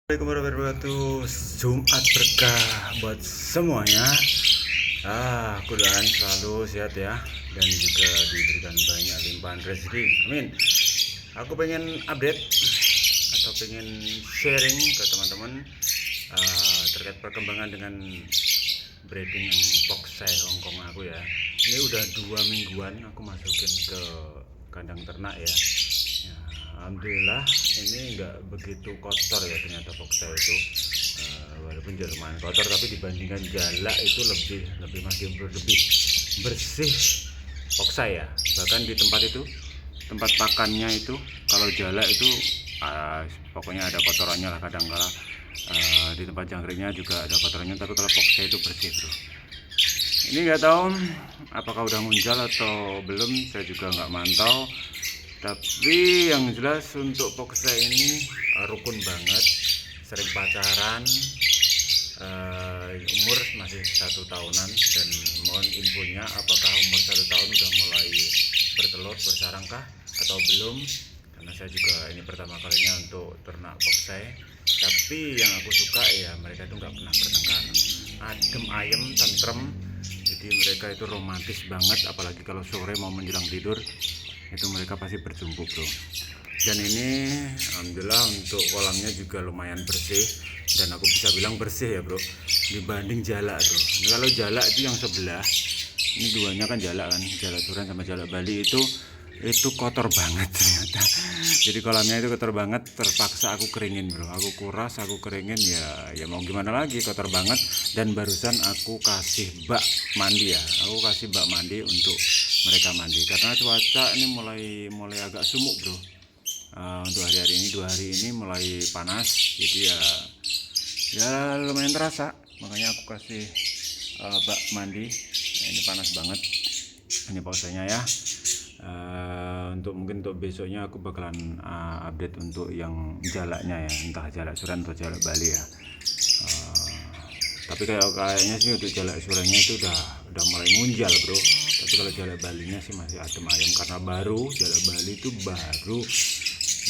Assalamualaikum warahmatullahi wabarakatuh. Jumat berkah buat semuanya. Aku doain selalu sehat ya, dan juga diberikan banyak limpahan rezeki. Amin. Aku pengen update atau pengen sharing ke teman-teman terkait perkembangan dengan breeding yang Poksai Hongkong aku ya. Ini udah 2 mingguan aku masukin ke kandang ternak ya. Alhamdulillah ini nggak begitu kotor ya, ternyata Poksai itu walaupun lumayan kotor, tapi dibandingkan Jalak itu lebih masih lebih bersih Poksai ya. Bahkan di tempat pakannya itu, kalau Jalak itu pokoknya ada kotorannya lah kadang kala. Di tempat jangkriknya juga ada kotorannya, tapi kalau Poksai itu bersih bro. Ini nggak tahu apakah udah ngunjal atau belum, saya juga nggak mantau. Tapi yang jelas untuk Poksai ini rukun banget, sering pacaran, umur masih 1 tahunan. Dan mohon infonya, apakah umur 1 tahun udah mulai bertelur, bersarang kah atau belum? Karena saya juga ini pertama kalinya untuk ternak Poksai. Tapi yang aku suka ya, mereka itu nggak pernah bertengkar, adem ayem, tentrem. Jadi mereka itu romantis banget, apalagi kalau sore mau menjelang tidur itu mereka pasti berjumpa bro. Dan ini alhamdulillah untuk kolamnya juga lumayan bersih, dan aku bisa bilang bersih ya bro, dibanding Jalak bro. Ini kalau Jalak itu yang sebelah, ini duanya kan Jalak kan, Jalak Suran sama Jalak Bali itu kotor banget ternyata. Jadi kolamnya itu kotor banget, terpaksa aku keringin bro, aku kuras, aku keringin ya mau gimana lagi, kotor banget. Dan barusan aku kasih bak mandi ya, aku kasih bak mandi untuk mereka mandi karena cuaca ini mulai agak sumuk bro. Untuk hari-hari ini, 2 hari ini mulai panas, jadi ya lumayan terasa, makanya aku kasih bak mandi. Ini panas banget ini pausanya ya. Mungkin untuk besoknya aku bakalan update untuk yang Jalaknya ya, entah Jalak Suran atau Jalak Bali ya. Tapi kayaknya sih untuk Jalak Surannya itu udah mulai munjal bro. Tapi kalau Jalak Balinya sih masih adem ayam, karena Jalak Bali itu baru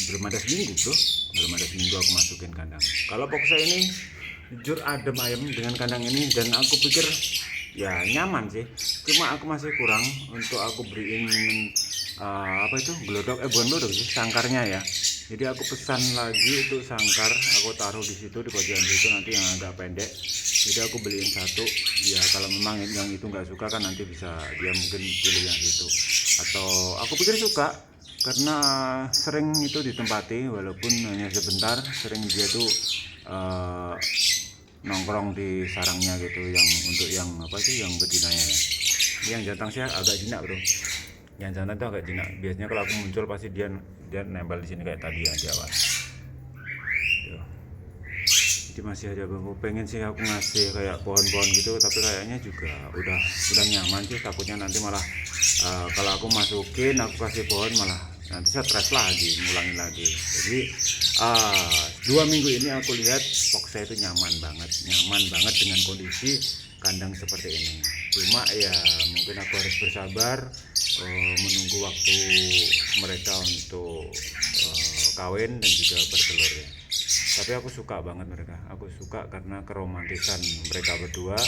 belum ada seminggu bro, belum ada seminggu aku masukin kandang. Kalau Poksai ini jujur adem ayam dengan kandang ini, dan aku pikir ya nyaman sih. Cuma aku masih kurang untuk aku beriin apa itu glodok, bukan glodok sih, sangkarnya ya. Jadi aku pesan lagi untuk sangkar, aku taruh di situ di pojokan situ, nanti yang agak pendek. Jadi aku beliin satu ya, kalau memang yang itu nggak suka kan nanti bisa dia mungkin pilih yang itu. Atau aku pikir suka, karena sering itu ditempati walaupun hanya sebentar, sering dia tuh nongkrong di sarangnya gitu, yang untuk yang apa sih, yang betinanya ya. Yang jantan sih agak jinak bro, yang jantan itu agak jinak. Biasanya kalau aku muncul pasti dia nempel di sini kayak tadi ya, di awal. Jadi masih ada bambu, pengen sih aku ngasih kayak pohon-pohon gitu, tapi kayaknya juga udah nyaman sih. Takutnya nanti malah kalau aku masukin, aku kasih pohon, malah nanti stres lagi, ngulangin lagi. Jadi 2 minggu ini aku lihat Poksai itu nyaman banget dengan kondisi kandang seperti ini. Cuma ya mungkin aku harus bersabar menunggu waktu mereka untuk kawin dan juga bertelur ya. Tapi aku suka banget mereka, aku suka karena keromantisan mereka berdua,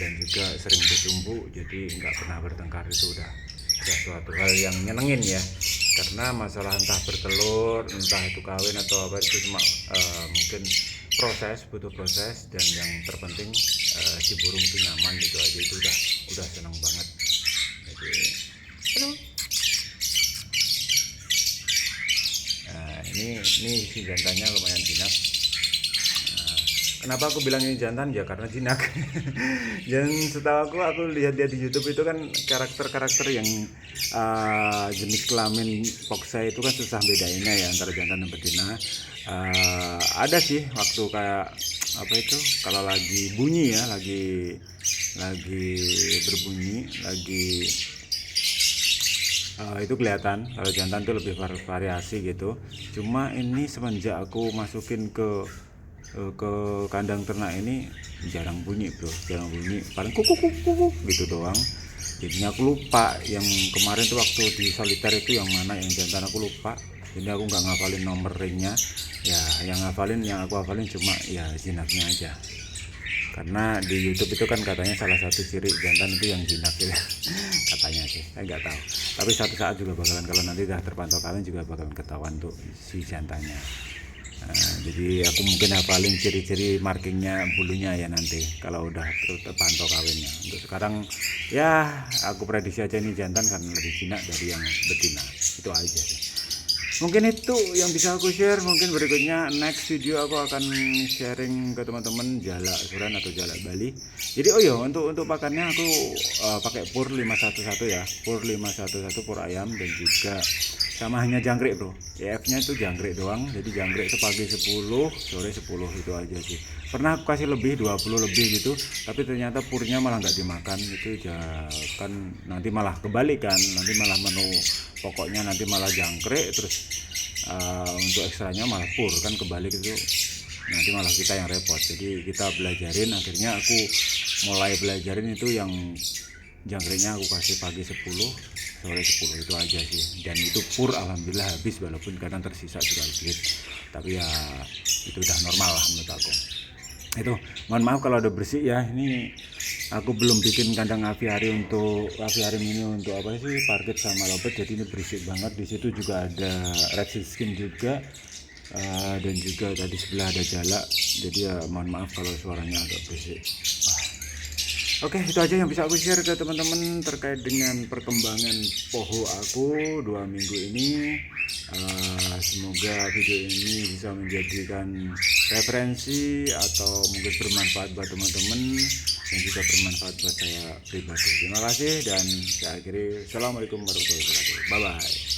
dan juga sering berjumpa, jadi nggak pernah bertengkar. Itu udah suatu hal yang nyenengin ya, karena masalah entah bertelur, entah itu kawin atau apa, itu cuma mungkin butuh proses, dan yang terpenting si burung itu nyaman gitu aja. Itu udah seneng banget. Jadi ini si jantannya lumayan jinak. Kenapa aku bilang ini jantan ya, karena jinak. Dan setahu aku lihat dia di YouTube itu kan, karakter yang jenis kelamin Poksai itu kan susah bedainnya ya antara jantan dan betina. Ada sih waktu kayak apa itu, kalau lagi bunyi ya, lagi berbunyi, itu kelihatan kalau jantan tuh lebih variasi gitu. Cuma ini semenjak aku masukin ke kandang ternak ini jarang bunyi bro, paling kuku gitu doang. Jadinya aku lupa yang kemarin tuh waktu di soliter itu yang mana yang jantan, aku lupa. jadi aku nggak ngafalin nomor ringnya ya. Yang aku hafalin cuma ya jinaknya aja, karena di YouTube itu kan katanya salah satu ciri jantan itu yang jinak gitu. Katanya sih, saya nggak tahu, tapi suatu saat juga bakalan, kalau nanti udah terpantau kawin juga bakalan ketahuan tuh si jantannya. Jadi aku mungkin hafalin ciri-ciri markingnya, bulunya ya nanti kalau udah terpantau kawinnya. Untuk sekarang ya aku prediksi aja ini jantan karena lebih jinak dari yang betina, itu aja sih. Mungkin itu yang bisa aku share. Mungkin berikutnya next video aku akan sharing ke teman-teman jalak Suran atau jalak Bali. Jadi oh ya, untuk pakannya aku pakai pur 511 ya, pur 511 pur ayam, dan juga sama hanya jangkrik bro. EF-nya itu jangkrik doang. Jadi jangkrik itu pagi 10, sore 10, itu aja sih. Pernah aku kasih lebih 20 lebih gitu, tapi ternyata purnya malah nggak dimakan. Itu kan nanti malah kebalikan, nanti malah menu pokoknya nanti malah jangkrik, terus untuk ekstranya malah pur, kan kebalik itu, nanti malah kita yang repot. Jadi kita belajarin, akhirnya aku mulai belajarin itu yang jangkriknya aku kasih pagi 10, sore 10, itu aja sih. Dan itu pur alhamdulillah habis, walaupun kadang tersisa juga sedikit, tapi ya itu udah normal lah menurut aku. Itu mohon maaf kalau udah bersih ya, ini aku belum bikin kandang aviari untuk aviarium ini, untuk apa sih, parkit sama lobet, jadi ini berisik banget. Di situ juga ada red skin juga, dan juga tadi sebelah ada jalak, jadi ya mohon maaf kalau suaranya agak berisik. Oke, itu aja yang bisa aku share ke teman-teman terkait dengan perkembangan poho aku 2 minggu ini. Semoga video ini bisa menjadikan referensi atau mungkin bermanfaat buat teman-teman, dan juga bermanfaat buat saya pribadi. Terima kasih, dan saya akhiri. Assalamualaikum warahmatullahi wabarakatuh. Bye bye.